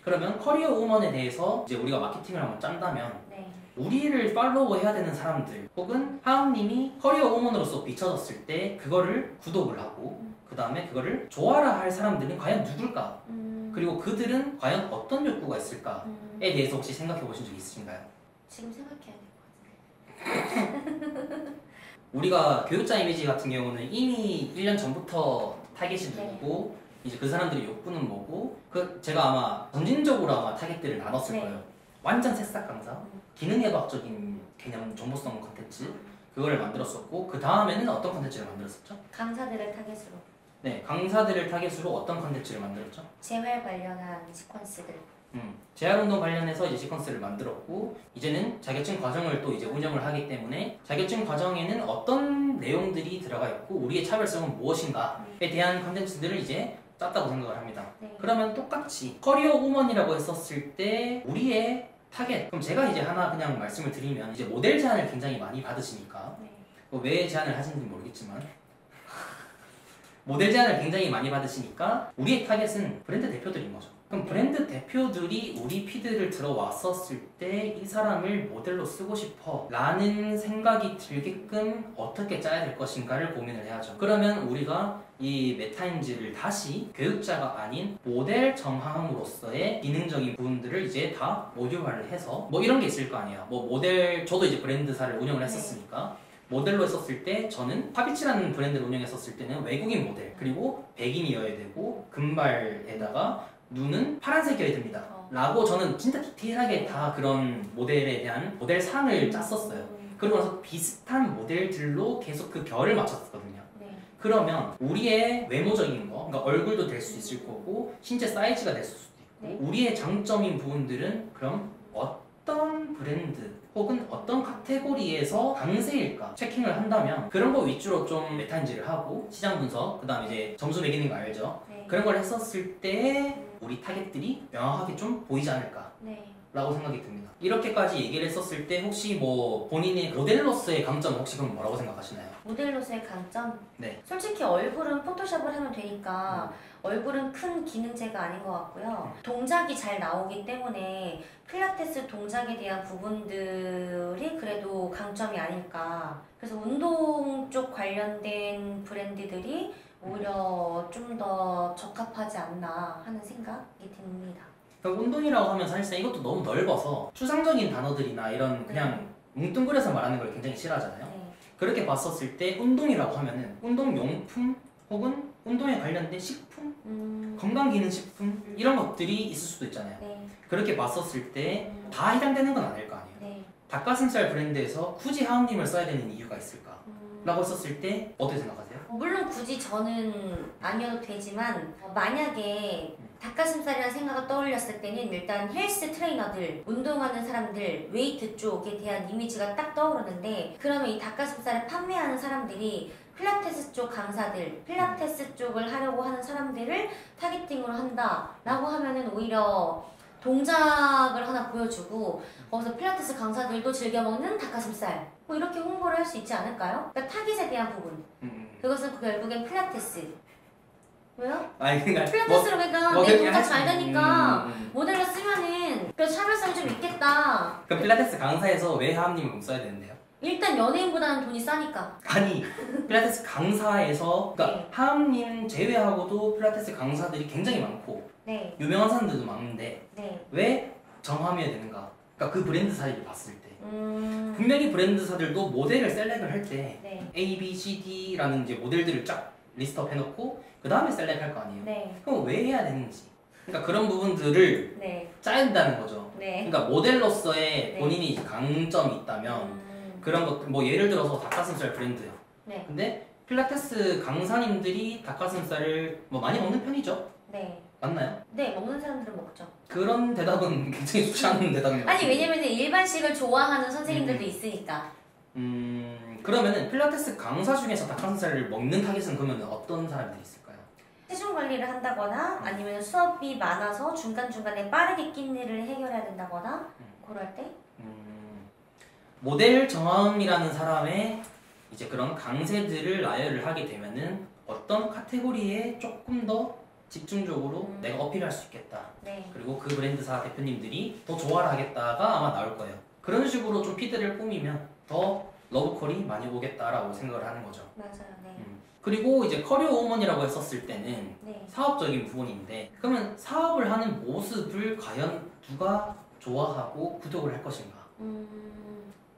그러면 커리어 우먼에 대해서 이제 우리가 마케팅을 한번 짠다면 네. 우리를 팔로우 해야 되는 사람들 혹은 하은님이 커리어 우먼으로서 비춰졌을 때 그거를 구독을 하고 그 다음에 그거를 좋아라 할 사람들은 과연 누굴까? 그리고 그들은 과연 어떤 욕구가 있을까에 대해서 혹시 생각해 보신 적 있으신가요? 지금 생각해야 될 것 같은데. 우리가 교육자 이미지 같은 경우는 이미 1년 전부터 타겟이 누구고 이제 그 사람들의 욕구는 뭐고 제가 아마 점진적으로 아마 타겟들을 나눴을 거예요. 완전 새싹 강사, 기능예박적인 개념 정보성 컨텐츠 그거를 만들었었고 그 다음에는 어떤 컨텐츠를 만들었었죠? 강사들을 타겟으로. 네, 강사들을 타겟으로 어떤 컨텐츠를 만들었죠? 재활 관련한 시퀀스들. 재활운동 관련해서 이제 시퀀스를 만들었고 이제는 자격증 과정을 또 이제 운영을 하기 때문에 자격증 과정에는 어떤 내용들이 들어가 있고 우리의 차별성은 무엇인가에 대한 컨텐츠들을 이제 짰다고 생각을 합니다. 네. 그러면 똑같이 커리어 우먼이라고 했었을 때 우리의 타겟 그럼 제가 이제 하나 그냥 말씀을 드리면 이제 모델 제안을 굉장히 많이 받으시니까 왜 제안을 하시는지 모르겠지만 모델 제안을 굉장히 많이 받으시니까 우리의 타겟은 브랜드 대표들인 거죠. 그럼 브랜드 대표들이 우리 피드를 들어왔었을 때 이 사람을 모델로 쓰고 싶어 라는 생각이 들게끔 어떻게 짜야 될 것인가를 고민을 해야죠. 그러면 우리가 이 메타인지를 다시 교육자가 아닌 모델 정함으로서의 기능적인 부분들을 이제 다 모듈화를 해서 뭐 이런 게 있을 거 아니에요. 뭐 모델 저도 이제 브랜드사를 운영을 했었으니까 모델로 했었을 때 저는 파비치라는 브랜드를 운영했었을 때는 외국인 모델 그리고 백인이어야 되고 금발에다가 눈은 파란색이어야 됩니다 라고 저는 진짜 디테일하게 다 그런 모델에 대한 모델상을 짰었어요. 그러고 나서 비슷한 모델들로 계속 그 결을 맞췄거든요. 그러면 우리의 외모적인 거 그러니까 얼굴도 될 수 있을 거고 신체 사이즈가 될 수도 있고 우리의 장점인 부분들은 그럼 어떤 브랜드 혹은 어떤 카테고리에서 강세일까 체킹을 한다면 그런 거 위주로 좀 메타인지를 하고 시장 분석 그 다음에 이제 점수 매기는 거 알죠? 그런 걸 했었을 때 우리 타겟들이 명확하게 좀 보이지 않을까 라고 생각이 듭니다. 이렇게까지 얘기를 했었을 때 혹시 뭐 본인의 모델로서의 강점 혹시 그럼 뭐라고 생각하시나요? 모델로서의 강점? 네. 솔직히 얼굴은 포토샵을 하면 되니까 얼굴은 큰 기능제가 아닌 것 같고요. 동작이 잘 나오기 때문에 필라테스 동작에 대한 부분들이 그래도 강점이 아닐까. 그래서 운동 쪽 관련된 브랜드들이 오히려 좀 더 적합하지 않나 하는 생각이 듭니다. 그러니까 운동이라고 하면 사실상 이것도 너무 넓어서 추상적인 단어들이나 이런 그냥 뭉뚱그려서 말하는 걸 굉장히 싫어하잖아요. 그렇게 봤었을 때 운동이라고 하면은 운동용품 혹은 운동에 관련된 식품, 건강기능식품 이런 것들이 있을 수도 있잖아요. 그렇게 봤었을 때 다 해당되는 건 아닐 거 아니에요. 닭가슴살 브랜드에서 굳이 하은님을 써야 되는 이유가 있을까? 라고 했었을 때 어떻게 생각하세요? 물론 굳이 저는 아니어도 되지만 만약에 닭가슴살이라는 생각을 떠올렸을 때는 일단 헬스 트레이너들, 운동하는 사람들, 웨이트 쪽에 대한 이미지가 딱 떠오르는데 그러면 이 닭가슴살을 판매하는 사람들이 필라테스 쪽 강사들, 필라테스 쪽을 하려고 하는 사람들을 타겟팅으로 한다라고 하면은 오히려 동작을 하나 보여주고 거기서 필라테스 강사들도 즐겨 먹는 닭가슴살 뭐 이렇게 홍보를 할 수 있지 않을까요? 그러니까 타깃에 대한 부분 그것은 결국엔 필라테스 왜요? 아니 그러니까 필라테스로 그러니까 내 동작 잘 되니까 모델로 쓰면은 그 차별성이 좀 있겠다. 그럼 필라테스 강사에서 왜 하은님을 써야 되는데요? 일단 연예인보다는 돈이 싸니까. 아니 필라테스 강사에서 그러니까 하은님 제외하고도 필라테스 강사들이 굉장히 많고 유명한 사람들도 많은데 왜 정함이어야 되는가? 그러니까 그 브랜드사를 봤을 때 분명히 브랜드사들도 모델을 셀렉을 할 때 A, B, C, D라는 이제 모델들을 쫙 리스트업 해놓고 그 다음에 셀렉할 거 아니에요? 그럼 왜 해야 되는지 그러니까 그런 부분들을 짜야 된다는 거죠. 그러니까 모델로서의 본인이 강점이 있다면 그런 것 뭐 예를 들어서 닭가슴살 브랜드요. 근데 필라테스 강사님들이 닭가슴살을 뭐 많이 먹는 편이죠? 맞나요? 네, 먹는 사람들은 먹죠. 그런 대답은 굉장히 좋지 않은 대답이에요. 아니 왜냐면 일반식을 좋아하는 선생님들도 있으니까. 그러면은 필라테스 강사 중에서 닭가슴살을 먹는 타겟은 그러면 어떤 사람들이 있을까요? 체중 관리를 한다거나 아니면 수업이 많아서 중간중간에 빠르게 끼니를 해결해야 된다거나 그럴 때? 모델 정함이라는 사람의 이제 그런 강세들을 나열을 하게 되면은 어떤 카테고리에 조금 더 집중적으로 내가 어필할 수 있겠다. 네. 그리고 그 브랜드사 대표님들이 더 좋아를 하겠다가 아마 나올 거예요. 그런 식으로 좀 피드를 꾸미면 더 러브콜이 많이 오겠다라고 생각을 하는 거죠. 맞아요. 네. 그리고 이제 커리어 우먼이라고 했었을 때는 네. 사업적인 부분인데, 그러면 사업을 하는 모습을 과연 누가 좋아하고 구독을 할 것인가?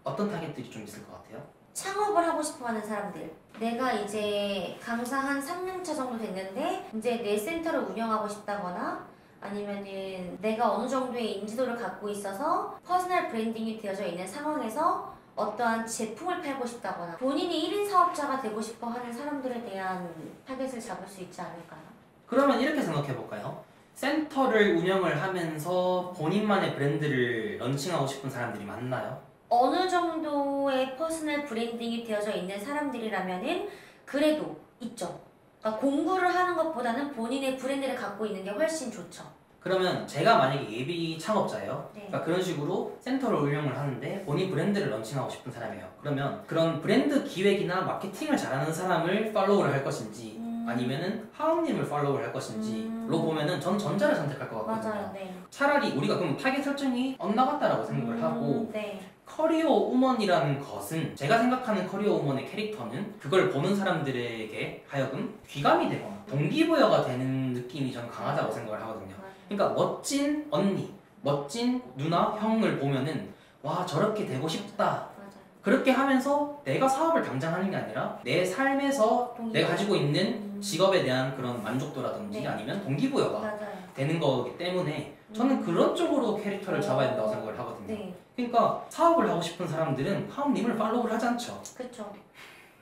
어떤 타겟들이 좀 있을 것 같아요? 창업을 하고 싶어 하는 사람들. 내가 이제 강사 한 3년차 정도 됐는데 이제 내 센터를 운영하고 싶다거나 아니면은 내가 어느 정도의 인지도를 갖고 있어서 퍼스널 브랜딩이 되어져 있는 상황에서 어떠한 제품을 팔고 싶다거나 본인이 1인 사업자가 되고 싶어 하는 사람들에 대한 타겟을 잡을 수 있지 않을까요? 그러면 이렇게 생각해 볼까요? 센터를 운영을 하면서 본인만의 브랜드를 런칭하고 싶은 사람들이 많나요? 어느 정도의 퍼스널 브랜딩이 되어져 있는 사람들이라면은 그래도 있죠. 그러니까 공부를 하는 것보다는 본인의 브랜드를 갖고 있는 게 훨씬 좋죠. 그러면 제가 만약에 예비 창업자예요. 네. 그러니까 그런 식으로 센터를 운영을 하는데 본인 브랜드를 런칭하고 싶은 사람이에요. 그러면 그런 브랜드 기획이나 마케팅을 잘하는 사람을 팔로우를 할 것인지 아니면은 하은님을 팔로우를 할 것인지로 보면은 전 전자를 선택할 것 같거든요. 맞아요. 네. 차라리 우리가 그럼 타겟 설정이 엇나갔다라고 생각을 하고, 네. 커리어 우먼이라는 것은, 제가 생각하는 커리어 우먼의 캐릭터는 그걸 보는 사람들에게 하여금 귀감이 되거나 동기부여가 되는 느낌이 저는 강하다고 생각을 하거든요. 그러니까 멋진 언니, 멋진 누나, 형을 보면은 와 저렇게 되고 싶다. 맞아요. 그렇게 하면서 내가 사업을 당장 하는 게 아니라 내 삶에서 내가 가지고 있는 직업에 대한 그런 만족도라든지 네. 아니면 동기부여가 맞아요. 되는 거기 때문에 저는 그런 쪽으로 캐릭터를 잡아야 된다고 생각을 하거든요. 네. 그러니까 사업을 하고 싶은 사람들은 하은님을 팔로우를 하지 않죠. 그렇죠.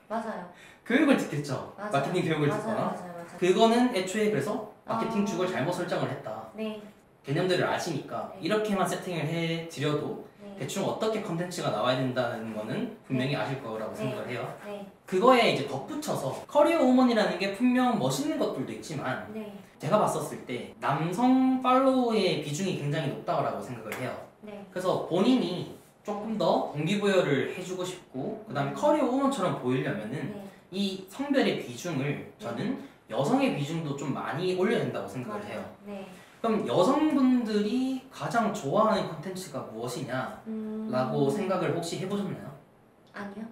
맞아요. 교육을 듣겠죠. 맞아요. 마케팅 교육을 맞아요. 듣거나. 맞아요. 그거는 애초에 그래서 마케팅 아. 쪽을 잘못 설정을 했다. 네. 개념들을 아시니까 네. 이렇게만 세팅을 해드려도 네. 대충 어떻게 컨텐츠가 나와야 된다는 거는 분명히 네. 아실 거라고 네. 생각을 해요. 네. 그거에 이제 덧붙여서 커리어 우먼이라는 게 분명 멋있는 것들도 있지만 네. 제가 봤었을 때 남성 팔로우의 비중이 굉장히 높다고 생각을 해요. 네. 그래서 본인이 조금 더 동기부여를 해주고 싶고 그 다음에 커리어 우먼처럼 보이려면은 네. 이 성별의 비중을 저는 여성의 비중도 좀 많이 올려야 된다고 생각을 해요. 네. 그럼 여성분들이 가장 좋아하는 콘텐츠가 무엇이냐 라고 생각을 혹시 해보셨나요? 아니요.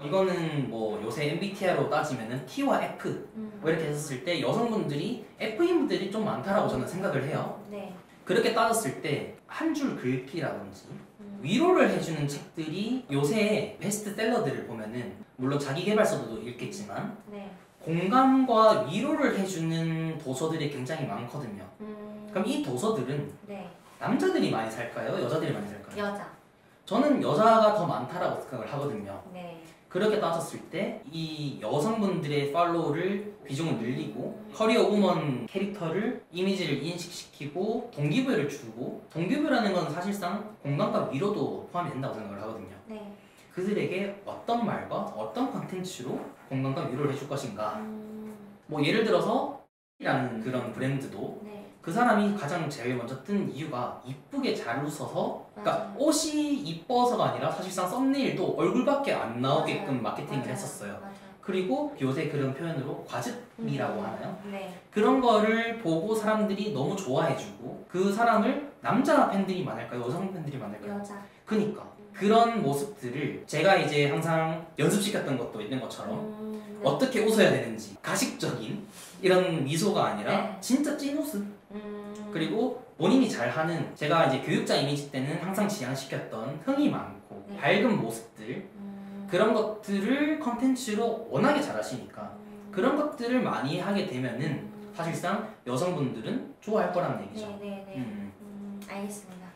이거는 뭐 요새 MBTI로 따지면은 T와 F 뭐 이렇게 했었을 때 여성분들이 F인분들이 좀 많다라고 저는 생각을 해요. 네. 그렇게 따졌을 때 한 줄 글귀라든지 위로를 해주는 책들이 요새 베스트셀러들을 보면은 물론 자기계발서도 읽겠지만 네. 공감과 위로를 해주는 도서들이 굉장히 많거든요. 그럼 이 도서들은 네. 남자들이 많이 살까요? 여자들이 많이 살까요? 여자. 저는 여자가 더 많다라고 생각을 하거든요. 네. 그렇게 따졌을 때 이 여성분들의 팔로우를 비중을 늘리고 커리어 우먼 캐릭터를 이미지를 인식시키고 동기부여를 주고, 동기부여라는 건 사실상 공감과 위로도 포함이 된다고 생각을 하거든요. 네. 그들에게 어떤 말과 어떤 컨텐츠로 공감과 위로를 해줄 것인가. 음. 뭐 예를 들어서 라는 그런 브랜드도 네. 그 사람이 가장 제일 먼저 뜬 이유가 이쁘게 잘 웃어서, 그러니까 맞아요. 옷이 이뻐서가 아니라 사실상 썸네일도 얼굴밖에 안 나오게끔 맞아요. 마케팅을 맞아요. 했었어요. 맞아요. 그리고 요새 그런 표현으로 과즙이라고 하나요? 네. 그런 거를 보고 사람들이 너무 좋아해주고, 그 사람을 남자 팬들이 많을까요? 여성 팬들이 많을까요? 여자. 그니까 그런 모습들을 제가 이제 항상 연습시켰던 것도 있는 것처럼 네. 어떻게 웃어야 되는지, 가식적인 이런 미소가 아니라 네. 진짜 찐 웃음. 그리고 본인이 잘하는, 제가 이제 교육자 이미지 때는 항상 지향시켰던 흥이 많고 네. 밝은 모습들, 그런 것들을 컨텐츠로 워낙에 잘하시니까 그런 것들을 많이 하게 되면은 사실상 여성분들은 좋아할 거라는 얘기죠. 네네네. 알겠습니다.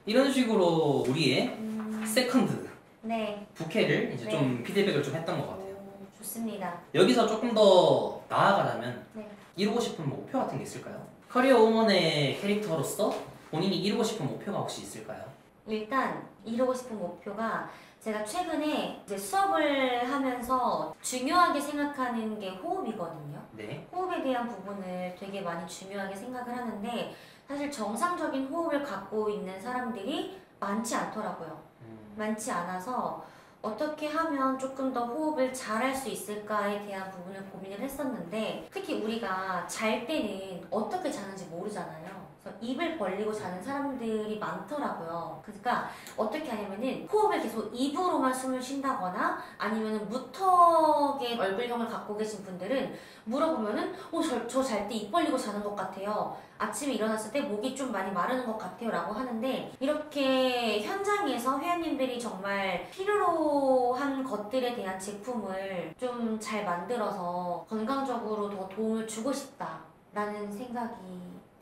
이런 식으로 우리의 세컨드 네. 부캐를 이제 네. 좀 피드백을 좀 했던 것 같아요. 오, 좋습니다. 여기서 조금 더 나아가자면 네. 이루고 싶은 목표 같은 게 있을까요? 커리어 우먼의 캐릭터로서 본인이 이루고 싶은 목표가 혹시 있을까요? 일단 이루고 싶은 목표가, 제가 최근에 이제 수업을 하면서 중요하게 생각하는 게 호흡이거든요. 네. 호흡에 대한 부분을 되게 많이 중요하게 생각을 하는데 사실 정상적인 호흡을 갖고 있는 사람들이 많지 않더라고요. 많지 않아서 어떻게 하면 조금 더 호흡을 잘할 수 있을까에 대한 부분을 고민을 했었는데 특히 우리가 잘 때는 어떻게 자는지 모르잖아요. 그래서 입을 벌리고 자는 사람들이 많더라고요. 그러니까 어떻게 하냐면은 호흡을 계속 입으로만 숨을 쉰다거나 아니면은 무턱의 얼굴형을 갖고 계신 분들은 물어보면은 저 잘 때 입 벌리고 자는 것 같아요. 아침에 일어났을 때 목이 좀 많이 마르는 것 같아요 라고 하는데 이렇게 현장에서 회원님들이 정말 필요로 한 것들에 대한 제품을 좀 잘 만들어서 건강적으로 더 도움을 주고 싶다라는 생각이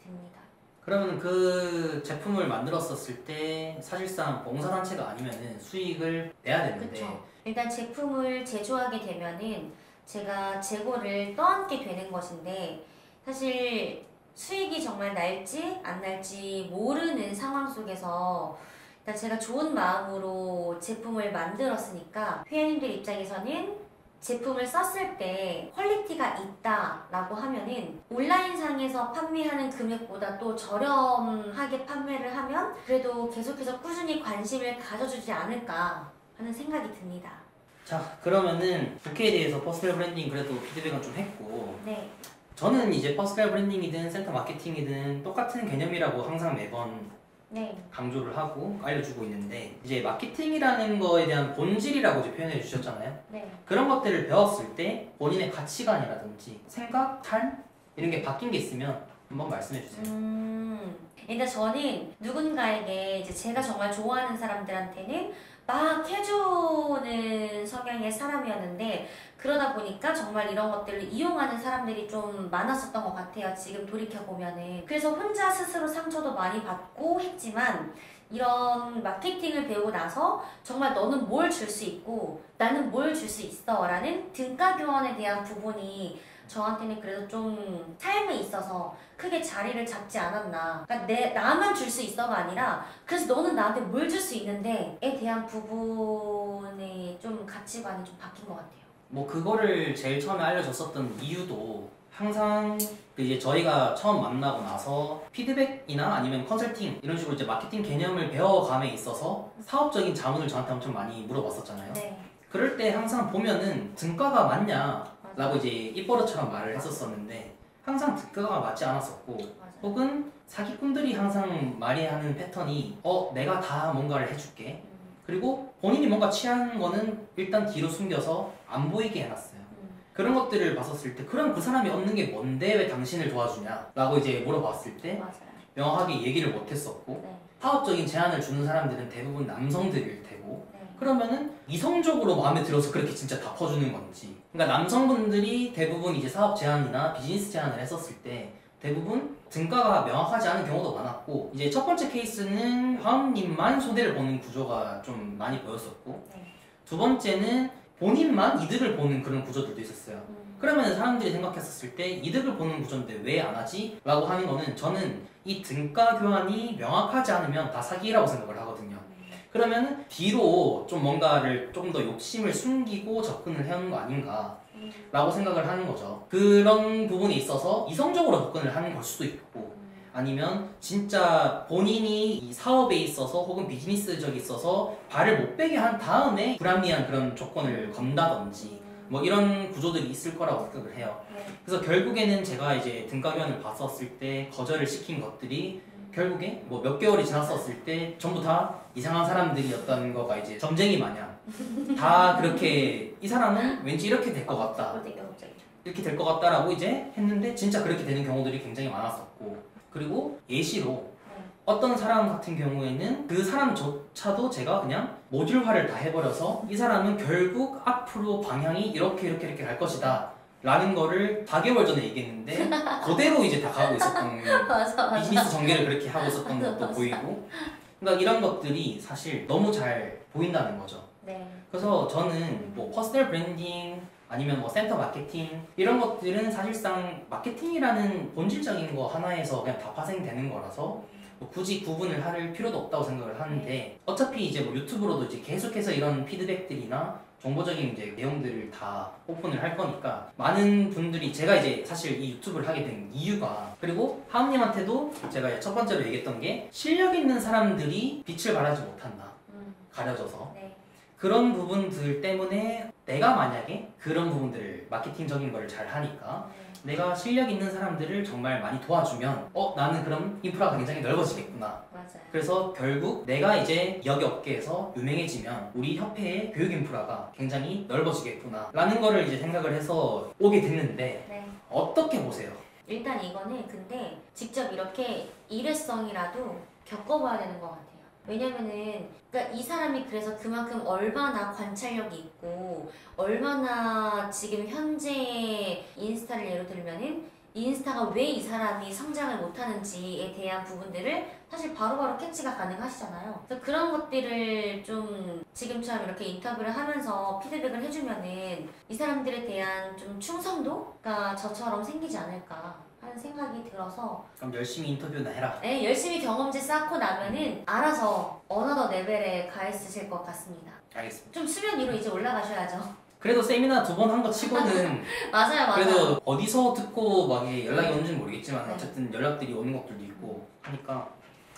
듭니다. 그러면 그 제품을 만들었었을 때 사실상 봉사단체가 아니면은 수익을 내야 되는데 그쵸. 일단 제품을 제조하게 되면은 제가 재고를 떠안게 되는 것인데 사실 수익이 정말 날지 안 날지 모르는 상황 속에서 일단 제가 좋은 마음으로 제품을 만들었으니까 회원님들 입장에서는 제품을 썼을 때 퀄리티가 있다라고 하면은 온라인상에서 판매하는 금액보다 또 저렴하게 판매를 하면 그래도 계속해서 꾸준히 관심을 가져주지 않을까 하는 생각이 듭니다. 자, 그러면은 부캐에 대해서 퍼스널 브랜딩 그래도 피드백은 좀 했고 네. 저는 이제 퍼스널 브랜딩이든 센터 마케팅이든 똑같은 개념이라고 항상 매번 네. 강조를 하고 알려주고 있는데 이제 마케팅이라는 거에 대한 본질이라고 이제 표현해 주셨잖아요. 네. 그런 것들을 배웠을 때 본인의 가치관이라든지 생각, 삶 이런 게 바뀐 게 있으면 한번 말씀해 주세요. 일단 저는 누군가에게 이제 제가 정말 좋아하는 사람들한테는 막 해주는 성향의 사람이었는데 그러다 보니까 정말 이런 것들을 이용하는 사람들이 좀 많았었던 것 같아요. 지금 돌이켜보면은. 그래서 혼자 스스로 상처도 많이 받고 했지만 이런 마케팅을 배우고 나서 정말 너는 뭘 줄 수 있고 나는 뭘 줄 수 있어 라는 등가 교환에 대한 부분이 저한테는 그래도 좀 삶에 있어서 크게 자리를 잡지 않았나. 그러니까 나만 줄 수 있어가 아니라 그래서 너는 나한테 뭘 줄 수 있는데에 대한 부분에 좀 가치관이 좀 바뀐 것 같아요. 뭐 그거를 제일 처음에 알려줬었던 이유도 항상 이제 저희가 처음 만나고 나서 피드백이나 아니면 컨설팅 이런 식으로 이제 마케팅 개념을 배워감에 있어서 사업적인 자문을 저한테 엄청 많이 물어봤었잖아요. 네. 그럴 때 항상 보면은 등가가 맞냐 라고 이제 입버릇처럼 말을 했었었는데 항상 등가가 맞지 않았었고 맞아요. 혹은 사기꾼들이 항상 말이 하는 패턴이 내가 다 뭔가를 해줄게 그리고 본인이 뭔가 취한 거는 일단 뒤로 숨겨서 안 보이게 해놨어요. 그런 것들을 봤었을 때 그럼 그 사람이 얻는 게 뭔데 왜 당신을 도와주냐 라고 이제 물어봤을 때 맞아요. 명확하게 얘기를 못했었고 네. 사업적인 제안을 주는 사람들은 대부분 남성들일 테고 네. 그러면은 이성적으로 마음에 들어서 그렇게 진짜 다 퍼주는 건지 그러니까 남성분들이 대부분 이제 사업 제안이나 비즈니스 제안을 했었을 때 대부분 등가가 명확하지 않은 경우도 많았고 이제 첫 번째 케이스는 화음님만 손해를 보는 구조가 좀 많이 보였었고 네. 두 번째는 본인만 이득을 보는 그런 구조들도 있었어요. 그러면 사람들이 생각했었을 때 이득을 보는 구조인데 왜 안 하지? 라고 하는 거는 저는 이 등가 교환이 명확하지 않으면 다 사기라고 생각을 하거든요. 그러면 뒤로 좀 뭔가를 조금 더 욕심을 숨기고 접근을 해오는 거 아닌가 라고 생각을 하는 거죠. 그런 부분에 있어서 이성적으로 접근을 하는 걸 수도 있고 아니면 진짜 본인이 이 사업에 있어서 혹은 비즈니스적에 있어서 발을 못 빼게 한 다음에 불합리한 그런 조건을 건다든지 뭐 이런 구조들이 있을 거라고 생각을 해요. 그래서 결국에는 제가 이제 등가교환을 봤었을 때 거절을 시킨 것들이 결국에 뭐 몇 개월이 지났었을 때 전부 다 이상한 사람들이었다는 거가 이제 점쟁이 마냥 다 그렇게 이 사람은 왠지 이렇게 될 것 같다 이렇게 될 것 같다라고 이제 했는데 진짜 그렇게 되는 경우들이 굉장히 많았었고 그리고 예시로 어떤 사람 같은 경우에는 그 사람조차도 제가 그냥 모듈화를 다 해버려서 이 사람은 결국 앞으로 방향이 이렇게 갈 것이다 라는 거를 4개월 전에 얘기했는데 그대로 이제 다 가고 있었던 맞아. 비즈니스 전개를 그렇게 하고 있었던 것도 보이고 그러니까 이런 것들이 사실 너무 잘 보인다는 거죠. 네. 그래서 저는 뭐 퍼스널 브랜딩 아니면 뭐 센터 마케팅 이런 것들은 사실상 마케팅이라는 본질적인 거 하나에서 그냥 다 파생되는 거라서 뭐 굳이 구분을 할 필요도 없다고 생각을 하는데 어차피 이제 뭐 유튜브로도 이제 계속해서 이런 피드백들이나 정보적인 이제 내용들을 다 오픈을 할 거니까 많은 분들이 제가 이제 사실 이 유튜브를 하게 된 이유가 그리고 하은님한테도 제가 첫 번째로 얘기했던 게 실력 있는 사람들이 빛을 발하지 못한다. 가려져서. 네. 그런 부분들 때문에 내가 만약에 그런 부분들을 마케팅적인 걸 잘 하니까 내가 실력 있는 사람들을 정말 많이 도와주면 나는 그럼 인프라가 굉장히 넓어지겠구나. 맞아요. 그래서 결국 내가 이제 여기 업계에서 유명해지면 우리 협회의 교육 인프라가 굉장히 넓어지겠구나 라는 거를 이제 생각을 해서 오게 됐는데 네. 어떻게 보세요? 일단 이거는 근데 직접 이렇게 일회성이라도 겪어봐야 되는 것 같아요. 왜냐면은 그러니까 이 사람이 그래서 그만큼 얼마나 관찰력이 있고 얼마나 지금 현재 인스타를 예로 들면은 인스타가 왜 이 사람이 성장을 못하는지에 대한 부분들을 사실 바로바로 캐치가 가능하시잖아요. 그래서 그런 것들을 좀 지금처럼 이렇게 인터뷰를 하면서 피드백을 해주면은 이 사람들에 대한 좀 충성도가 저처럼 생기지 않을까 하는 생각이 들어서 그럼 열심히 인터뷰나 해라. 네, 열심히 경험치 쌓고 나면은 알아서 어느덧 레벨에 가 있으실 것 같습니다. 알겠습니다. 좀 수면 위로 이제 올라가셔야죠. 그래도 세미나 2번 한 거 치고는 맞아요. 그래도 어디서 듣고 막 연락이 오는지는 모르겠지만 네. 어쨌든 연락들이 오는 것들도 있고 하니까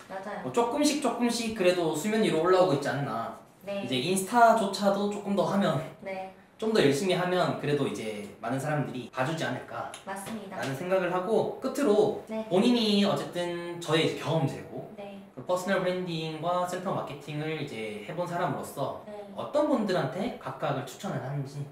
맞아요. 뭐 조금씩 그래도 수면 위로 올라오고 있지 않나. 네. 이제 인스타조차도 조금 더 하면 네, 좀 더 열심히 하면 그래도 이제 많은 사람들이 봐주지 않을까 맞습니다. 라는 생각을 하고 끝으로 네. 본인이 어쨌든 저의 이제 경험제고 네. 그 퍼스널 브랜딩과 센터 마케팅을 이제 해본 사람으로서 네. 어떤 분들한테 각각을 추천을 하는지.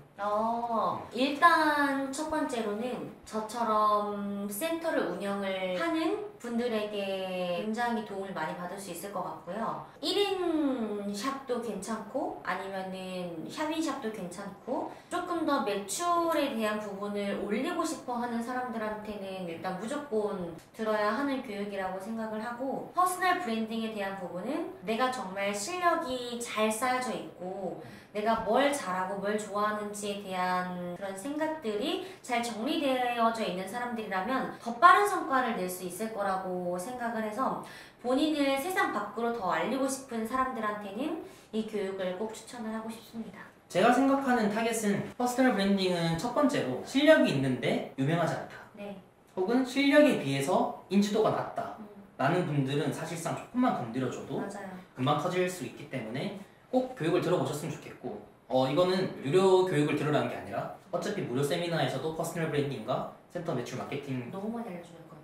일단 첫 번째로는 저처럼 센터를 운영을 하는 분들에게 굉장히 도움을 많이 받을 수 있을 것 같고요. 1인 샵도 괜찮고 아니면은 샵인 샵도 괜찮고 조금 더 매출에 대한 부분을 올리고 싶어 하는 사람들한테는 일단 무조건 들어야 하는 교육이라고 생각을 하고 퍼스널 브랜딩에 대한 부분은 내가 정말 실력이 잘 쌓여져 있고 내가 뭘 잘하고 뭘 좋아하는지에 대한 그런 생각들이 잘 정리되어져 있는 사람들이라면 더 빠른 성과를 낼 수 있을 거라고 생각을 해서 본인을 세상 밖으로 더 알리고 싶은 사람들한테는 이 교육을 꼭 추천을 하고 싶습니다. 제가 생각하는 타겟은 퍼스널 브랜딩은 첫 번째로 실력이 있는데 유명하지 않다. 네. 혹은 실력에 비해서 인지도가 낮다. 라는 분들은 사실상 조금만 건드려줘도 맞아요. 금방 커질 수 있기 때문에 꼭 교육을 들어보셨으면 좋겠고 이거는 유료 교육을 들으라는 게 아니라 어차피 무료 세미나에서도 퍼스널 브랜딩과 센터 매출 마케팅 너무 많이 알려주는 것도.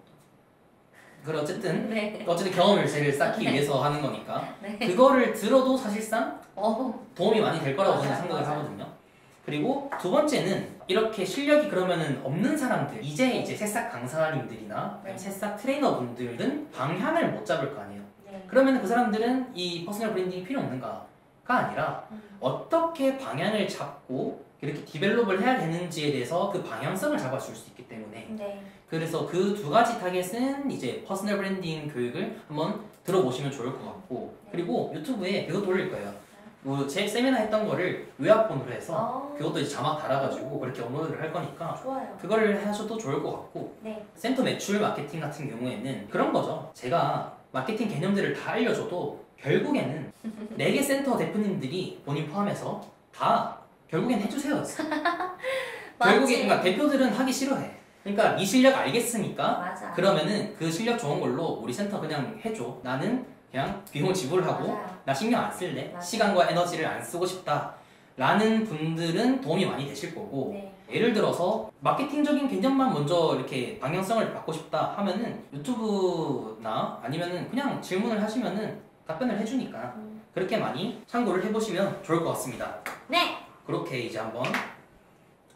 그걸 어쨌든 네. 경험을 쌓기 네. 위해서 하는 거니까 네. 그거를 들어도 사실상 도움이 많이 될 거라고 저는 맞아요, 생각을 맞아요. 하거든요. 그리고 두 번째는 이렇게 실력이 그러면은 없는 사람들 이제 새싹 강사님들이나 네. 새싹 트레이너분들은 방향을 못 잡을 거 아니에요. 네. 그러면 그 사람들은 이 퍼스널 브랜딩이 필요 없는가가 아니라 어떻게 방향을 잡고 이렇게 디벨롭을 해야 되는지에 대해서 그 방향성을 잡아줄 수 있기 때문에 네. 그래서 그 두 가지 타겟은 이제 퍼스널 브랜딩 교육을 한번 들어보시면 좋을 것 같고 그리고 유튜브에 그것도 올릴 거예요. 제 세미나 했던 거를 요약본으로 해서 그것도 이제 자막 달아가지고 그렇게 업로드를 할 거니까 좋아요. 그거를 하셔도 좋을 것 같고 네. 센터 매출 마케팅 같은 경우에는 그런 거죠. 제가 마케팅 개념들을 다 알려줘도 결국에는 4개 센터 대표님들이 본인 포함해서 다 결국엔 해주세요. 결국에 그러니까 대표들은 하기 싫어해. 그러니까 이 실력 알겠으니까 맞아. 그러면은 그 실력 좋은 걸로 우리 센터 그냥 해줘. 나는 그냥 비용 지불하고 맞아요. 나 신경 안 쓸래. 맞아요. 시간과 에너지를 안 쓰고 싶다. 라는 분들은 도움이 많이 되실 거고 네. 예를 들어서 마케팅적인 개념만 먼저 이렇게 방향성을 받고 싶다 하면은 유튜브나 아니면은 그냥 질문을 하시면은 답변을 해주니까 그렇게 많이 참고를 해보시면 좋을 것 같습니다. 네. 그렇게 이제 한번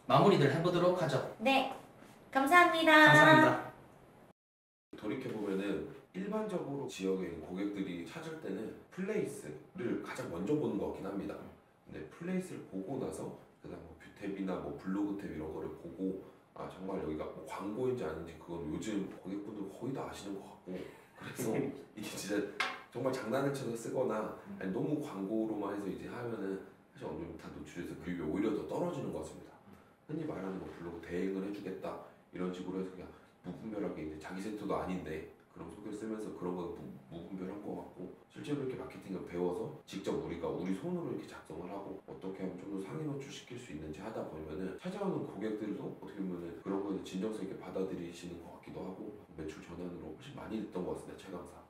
마무리를 해보도록 하죠. 네. 감사합니다. 감사합니다. 돌이켜보면은 일반적으로 지역에 있는 고객들이 찾을 때는 플레이스를 가장 먼저 보는 것 같긴 합니다. 근데 플레이스를 보고 나서 그다음 뭐 뷰탭이나 뭐 블로그 탭 이런 거를 보고 정말 여기가 뭐 광고인지 아닌지 그건 요즘 고객분들 거의 다 아시는 것 같고 그래서 이게 진짜 정말 장난을 쳐서 쓰거나 아니 너무 광고로만 해서 이제 하면은 사실 어느 정도 다 노출해서 뷰이 오히려 더 떨어지는 것 같습니다. 흔히 말하는 뭐 블로그 대행을 해주겠다 이런 식으로 해서 그냥 무분별하게 이제 자기 센터도 아닌데 그런 소개를 쓰면서 그런 건 무분별한 것 같고 실제로 이렇게 마케팅을 배워서 직접 우리가 우리 손으로 이렇게 작성을 하고 어떻게 하면 좀 더 상위 노출시킬 수 있는지 하다 보면은 찾아오는 고객들도 어떻게 보면은 그런 거에 진정성 있게 받아들이시는 것 같기도 하고 매출 전환으로 훨씬 많이 됐던 것 같습니다. 최강사.